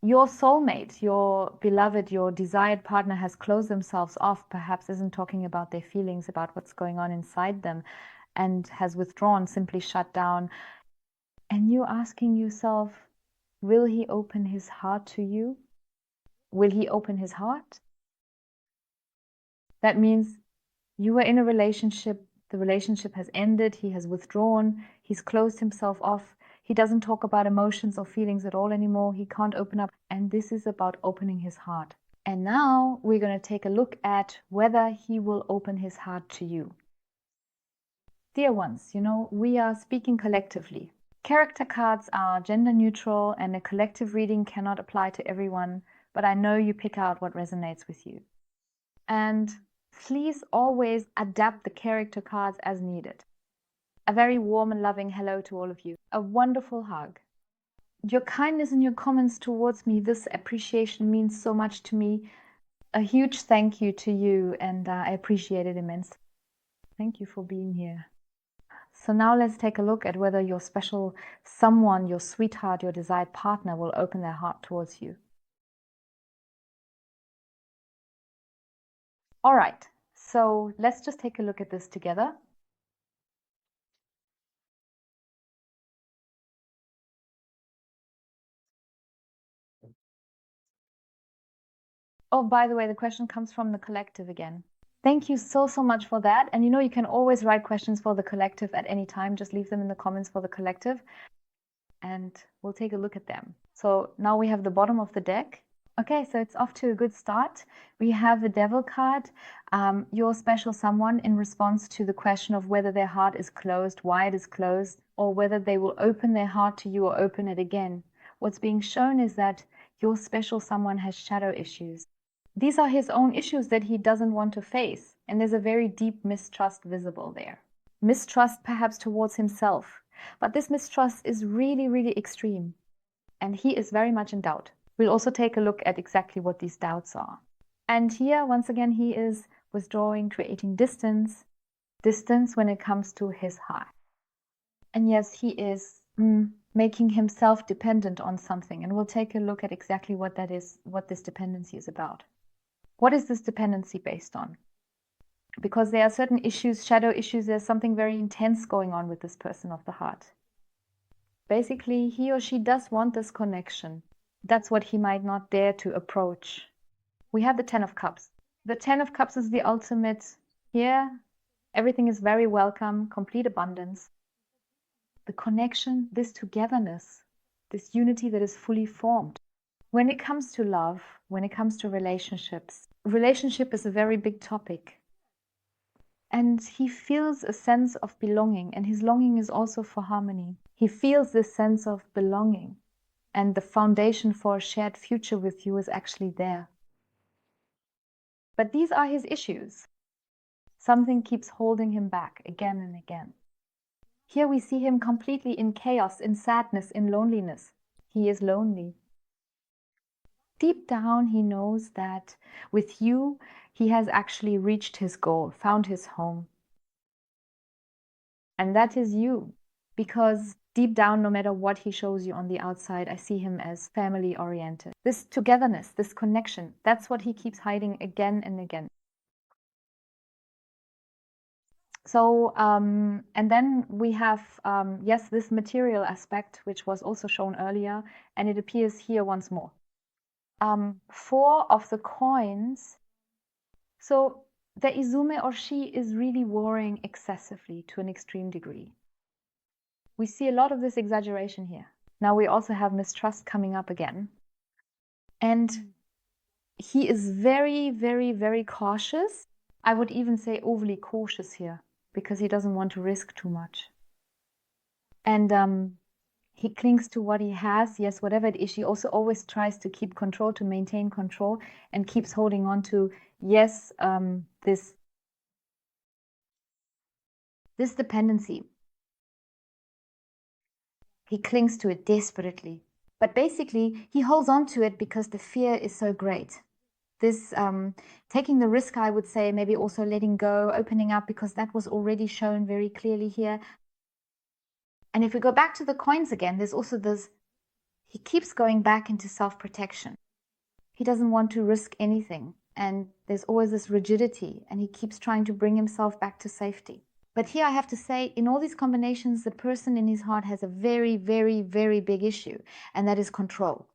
Your soulmate, your beloved, your desired partner has closed themselves off, perhaps isn't talking about their feelings, about what's going on inside them, and has withdrawn, simply shut down. And you're asking yourself, will he open his heart to you? Will he open his heart? That means you were in a relationship, the relationship has ended, he has withdrawn, he's closed himself off, he doesn't talk about emotions or feelings at all anymore, he can't open up, and this is about opening his heart. And now we're going to take a look at whether he will open his heart to you. Dear ones, we are speaking collectively. Character cards are gender neutral and a collective reading cannot apply to everyone, but I know you pick out what resonates with you. And please always adapt the character cards as needed. A very warm and loving hello to all of you. A wonderful hug. Your kindness and your comments towards me, this appreciation means so much to me. A huge thank you to you, and I appreciate it immensely. Thank you for being here. So now let's take a look at whether your special someone, your sweetheart, your desired partner will open their heart towards you. All right, so let's just take a look at this together. Oh, by the way, the question comes from the collective again. Thank you so much for that. And you can always write questions for the collective at any time. Just leave them in the comments for the collective and we'll take a look at them. So now we have the bottom of the deck. Okay, so it's off to a good start. We have the Devil card, your special someone, in response to the question of whether their heart is closed, why it is closed, or whether they will open their heart to you or open it again. What's being shown is that your special someone has shadow issues. These are his own issues that he doesn't want to face, and there's a very deep mistrust visible there. Mistrust perhaps towards himself, but this mistrust is really, really extreme, and he is very much in doubt. We'll also take a look at exactly what these doubts are. And here, once again, he is withdrawing, creating distance when it comes to his heart. And yes, he is making himself dependent on something, and we'll take a look at exactly what that is, what this dependency is about. What is this dependency based on? Because there are certain issues, shadow issues, there's something very intense going on with this person of the heart. Basically, he or she does want this connection. That's what he might not dare to approach. We have the Ten of Cups. The Ten of Cups is the ultimate. Here, everything is very welcome, complete abundance. The connection, this togetherness, this unity that is fully formed. When it comes to love, when it comes to relationships, relationship is a very big topic. And he feels a sense of belonging, and his longing is also for harmony. He feels this sense of belonging, and the foundation for a shared future with you is actually there. But these are his issues. Something keeps holding him back again and again. Here we see him completely in chaos, in sadness, in loneliness. He is lonely. Deep down, he knows that with you, he has actually reached his goal, found his home. And that is you. Because deep down, no matter what he shows you on the outside, I see him as family oriented. This togetherness, this connection, that's what he keeps hiding again and again. So, and then we have, yes, this material aspect, which was also shown earlier, and it appears here once more. 4 of the coins. So the Izume or she is really worrying excessively to an extreme degree. We see a lot of this exaggeration here. Now we also have mistrust coming up again. And he is very, very, very cautious. I would even say overly cautious here, because he doesn't want to risk too much. And he clings to what he has, yes, whatever it is. He also always tries to keep control, to maintain control, and keeps holding on to, yes, this dependency. He clings to it desperately. But basically, he holds on to it because the fear is so great. This taking the risk, I would say, maybe also letting go, opening up, because that was already shown very clearly here. And if we go back to the coins again, there's also this, He keeps going back into self-protection. He doesn't want to risk anything, and there's always this rigidity, and he keeps trying to bring himself back to safety. But here I have to say, in all these combinations, the person in his heart has a very, very, very big issue, and that is control.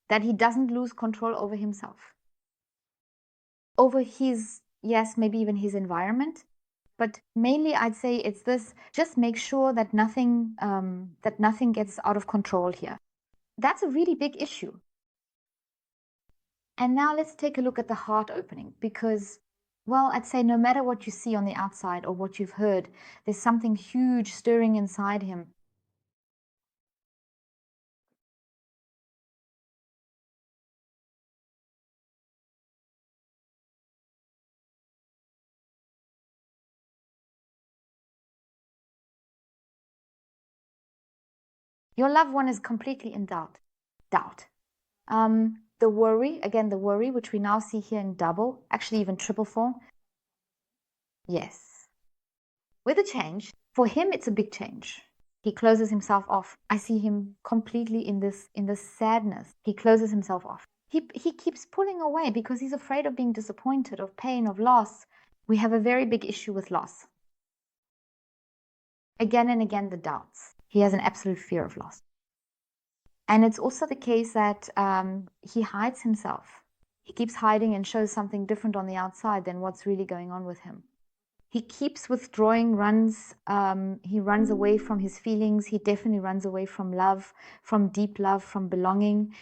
That he doesn't lose control over himself, over his, yes, maybe even his environment. But mainly I'd say it's this: just make sure that nothing gets out of control here. That's a really big issue. And now let's take a look at the heart opening, because, well, I'd say no matter what you see on the outside or what you've heard, there's something huge stirring inside him. Your loved one is completely in doubt. The worry, again, the worry, which we now see here in double, actually even triple form. Yes. With a change, for him, it's a big change. He closes himself off. I see him completely in this sadness. He closes himself off. He keeps pulling away because he's afraid of being disappointed, of pain, of loss. We have a very big issue with loss. Again and again, the doubts. He has an absolute fear of loss. And it's also the case that he hides himself. He keeps hiding and shows something different on the outside than what's really going on with him. He keeps withdrawing, he runs away from his feelings. He definitely runs away from love, from deep love, from belonging.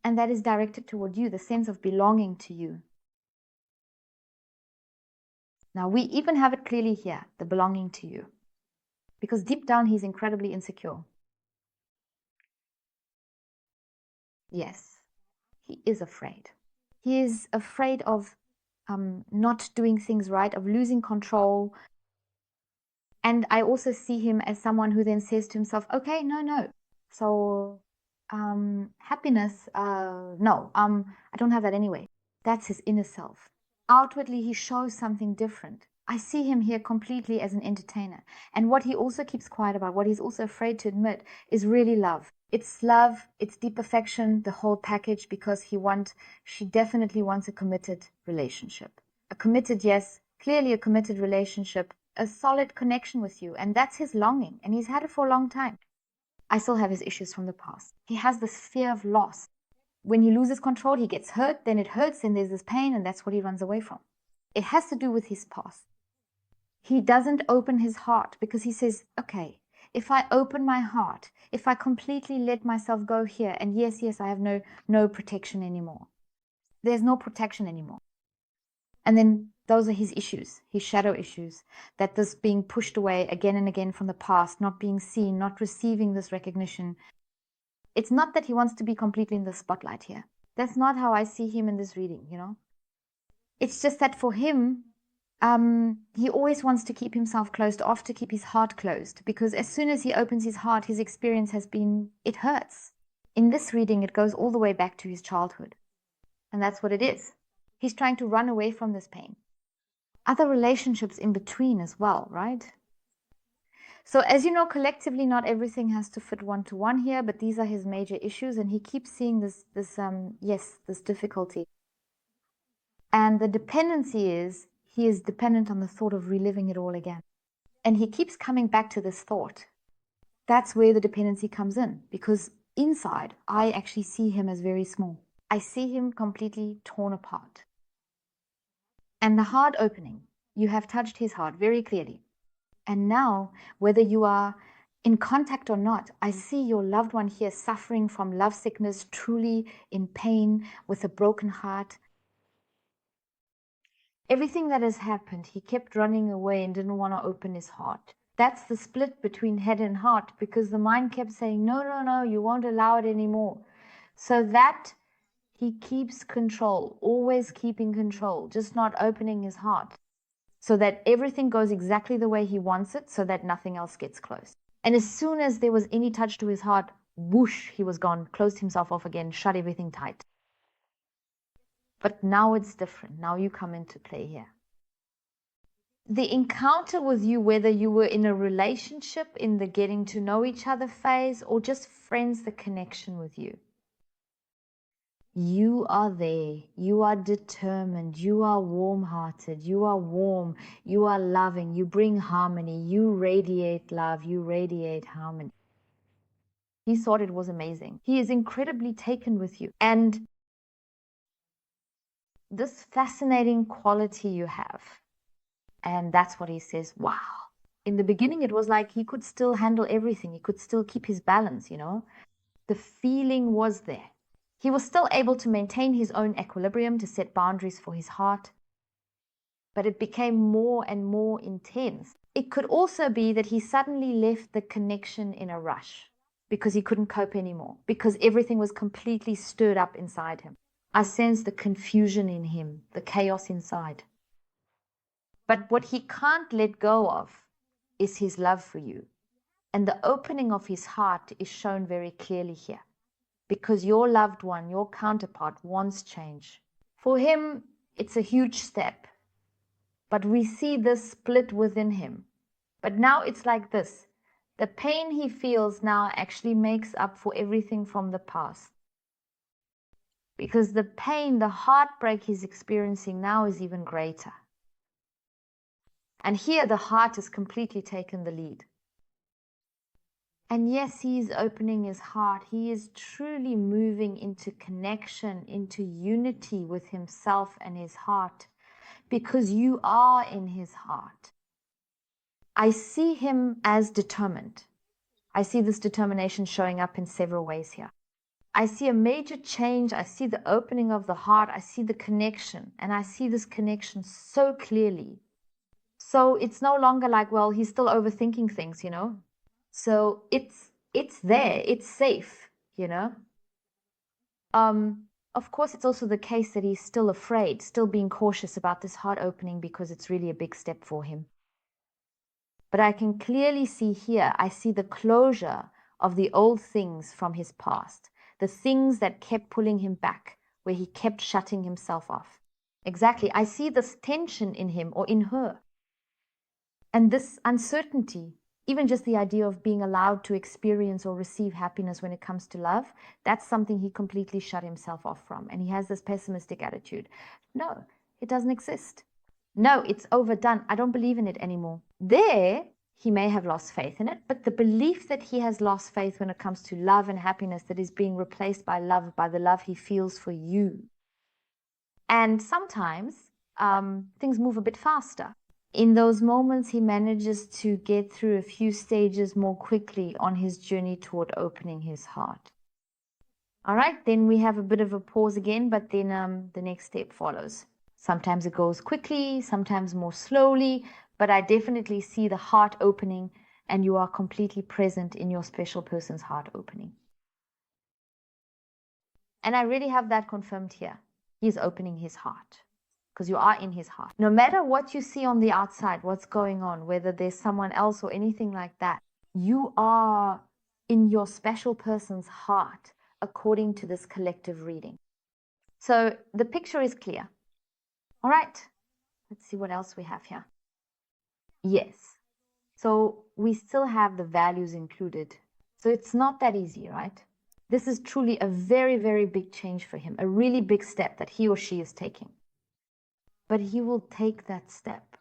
And that is directed toward you, the sense of belonging to you. Now, we even have it clearly here, the belonging to you. Because deep down, he's incredibly insecure. Yes, he is afraid. He is afraid of not doing things right, of losing control. And I also see him as someone who then says to himself, okay, no. So happiness, no, I don't have that anyway. That's his inner self. Outwardly, he shows something different. I see him here completely as an entertainer. And what he also keeps quiet about, what he's also afraid to admit, is really love. It's love, it's deep affection, the whole package, because she definitely wants a committed relationship. A committed, yes, clearly a committed relationship, a solid connection with you. And that's his longing. And he's had it for a long time. I still have his issues from the past. He has this fear of loss. When he loses control, he gets hurt, then it hurts, and there's this pain, and that's what he runs away from. It has to do with his past. He doesn't open his heart because he says, okay, if I open my heart, if I completely let myself go here, and yes, I have no protection anymore. There's no protection anymore. And then those are his issues, his shadow issues, that this being pushed away again and again from the past, not being seen, not receiving this recognition. It's not that he wants to be completely in the spotlight here. That's not how I see him in this reading, It's just that for him, he always wants to keep himself closed off, to keep his heart closed, because as soon as he opens his heart, his experience has been, it hurts. In this reading, it goes all the way back to his childhood. And that's what it is. He's trying to run away from this pain. Other relationships in between as well, right? So as you know, collectively, not everything has to fit one-to-one here, but these are his major issues, and he keeps seeing this difficulty. And the dependency is, he is dependent on the thought of reliving it all again. And he keeps coming back to this thought. That's where the dependency comes in, because inside, I actually see him as very small. I see him completely torn apart. And the heart opening, you have touched his heart very clearly. And now, whether you are in contact or not, I see your loved one here suffering from love sickness, truly in pain, with a broken heart. Everything that has happened, he kept running away and didn't want to open his heart. That's the split between head and heart, because the mind kept saying, no, you won't allow it anymore. So that he keeps control, always keeping control, just not opening his heart, so that everything goes exactly the way he wants it, so that nothing else gets close. And as soon as there was any touch to his heart, whoosh, he was gone, closed himself off again, shut everything tight. But now it's different. Now you come into play here. the encounter with you, whether you were in a relationship, in the getting to know each other phase, or just friends, the connection with you. You are there. You are determined. You are warm-hearted. You are warm. You are loving. You bring harmony. You radiate love. You radiate harmony. He thought it was amazing. He is incredibly taken with you. And this fascinating quality you have. And that's what he says, wow. In the beginning, it was like he could still handle everything. He could still keep his balance, you know. The feeling was there. He was still able to maintain his own equilibrium, to set boundaries for his heart. But it became more and more intense. It could also be that he suddenly left the connection in a rush because he couldn't cope anymore, because everything was completely stirred up inside him. I sensed the confusion in him, the chaos inside. But what he can't let go of is his love for you. And the opening of his heart is shown very clearly here. Because your loved one, your counterpart, wants change. For him, it's a huge step. But we see this split within him. But now it's like this. The pain he feels now actually makes up for everything from the past. Because the pain, the heartbreak he's experiencing now is even greater. And here the heart has completely taken the lead. And yes, he is opening his heart. He is truly moving into connection, into unity with himself and his heart, because you are in his heart. I see him as determined. I see this determination showing up in several ways here. I see a major change. I see the opening of the heart. I see the connection, and I see this connection so clearly. So it's no longer like, well, he's still overthinking things, you know. So it's there, it's safe, you know. Of course, it's also the case that he's still afraid, still being cautious about this heart opening because it's really a big step for him. But I can clearly see here, I see the closure of the old things from his past, the things that kept pulling him back, where he kept shutting himself off. Exactly, I see this tension in him or in her. And this uncertainty, even just the idea of being allowed to experience or receive happiness when it comes to love, that's something he completely shut himself off from. And he has this pessimistic attitude. No, it doesn't exist. No, it's overdone. I don't believe in it anymore. There, he may have lost faith in it, but the belief that he has lost faith when it comes to love and happiness that is being replaced by love, by the love he feels for you. And sometimes things move a bit faster. In those moments, he manages to get through a few stages more quickly on his journey toward opening his heart. All right, then we have a bit of a pause again, but then the next step follows. Sometimes it goes quickly, sometimes more slowly, but I definitely see the heart opening, and you are completely present in your special person's heart opening. And I really have that confirmed here. He's opening his heart. Because you are in his heart. No matter what you see on the outside, what's going on, whether there's someone else or anything like that, you are in your special person's heart according to this collective reading. So the picture is clear. All right, let's see what else we have here. Yes, so we still have the values included. So it's not that easy, right? This is truly a very, very big change for him, a really big step that he or she is taking. But he will take that step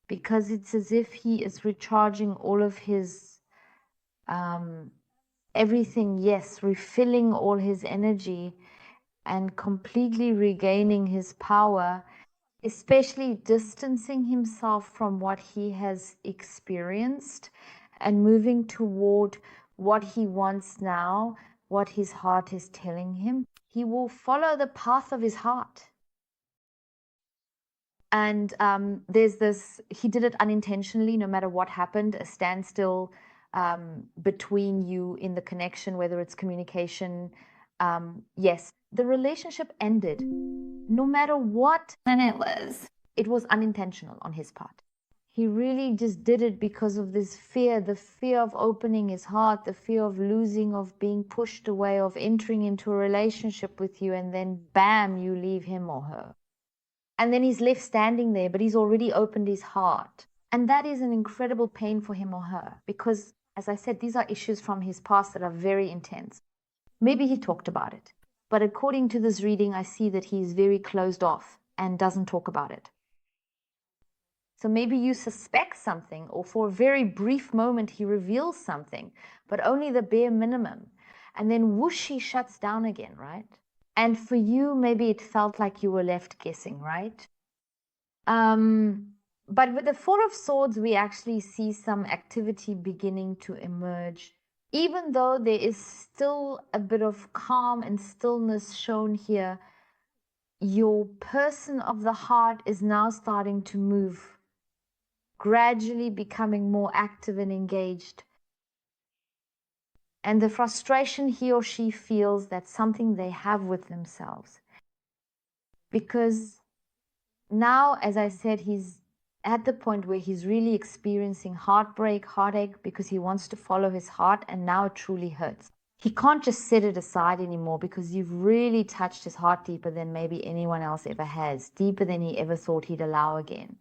because it's as if he is recharging all of his everything, yes, refilling all his energy and completely regaining his power, especially distancing himself from what he has experienced and moving toward what he wants now, what his heart is telling him. He will follow the path of his heart. And there's this, he did it unintentionally, no matter what happened, a standstill between you in the connection, whether it's communication. Yes, the relationship ended, no matter what. And it was unintentional on his part. He really just did it because of this fear, the fear of opening his heart, the fear of losing, of being pushed away, of entering into a relationship with you, and then bam, you leave him or her. And then he's left standing there, but he's already opened his heart. And that is an incredible pain for him or her because, as I said, these are issues from his past that are very intense. Maybe he talked about it, but according to this reading, I see that he's very closed off and doesn't talk about it. So maybe you suspect something, or for a very brief moment he reveals something, but only the bare minimum. And then whoosh, he shuts down again, right? And for you, maybe it felt like you were left guessing, right? But with the Four of Swords, we actually see some activity beginning to emerge. Even though there is still a bit of calm and stillness shown here, your person of the heart is now starting to move, gradually becoming more active and engaged. And the frustration he or she feels, that's something they have with themselves. Because now, as I said, he's at the point where he's really experiencing heartbreak, heartache, because he wants to follow his heart, and now it truly hurts. He can't just set it aside anymore because you've really touched his heart deeper than maybe anyone else ever has, deeper than he ever thought he'd allow again.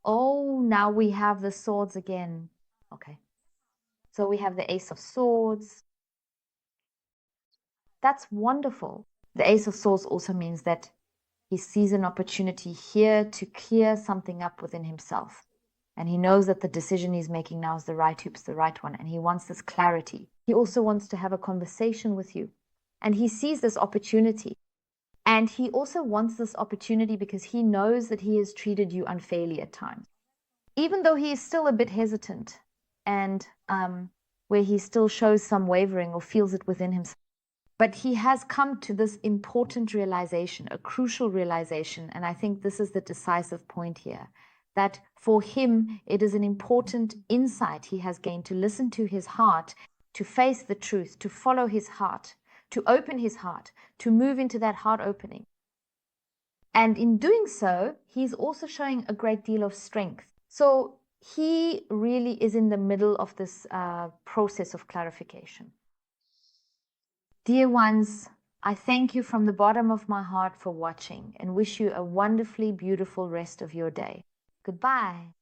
Oh, now we have the swords again. Okay. So we have the Ace of Swords. That's wonderful. The Ace of Swords also means that he sees an opportunity here to clear something up within himself. And he knows that the decision he's making now is the right one. And he wants this clarity. He also wants to have a conversation with you. And he sees this opportunity. And he also wants this opportunity because he knows that he has treated you unfairly at times. Even though he is still a bit hesitant and where he still shows some wavering or feels it within himself. But he has come to this important realization, a crucial realization, and I think this is the decisive point here, that for him, it is an important insight he has gained to listen to his heart, to face the truth, to follow his heart, to open his heart, to move into that heart opening. And in doing so, he's also showing a great deal of strength. So he really is in the middle of this process of clarification. Dear ones, I thank you from the bottom of my heart for watching and wish you a wonderfully beautiful rest of your day. Goodbye.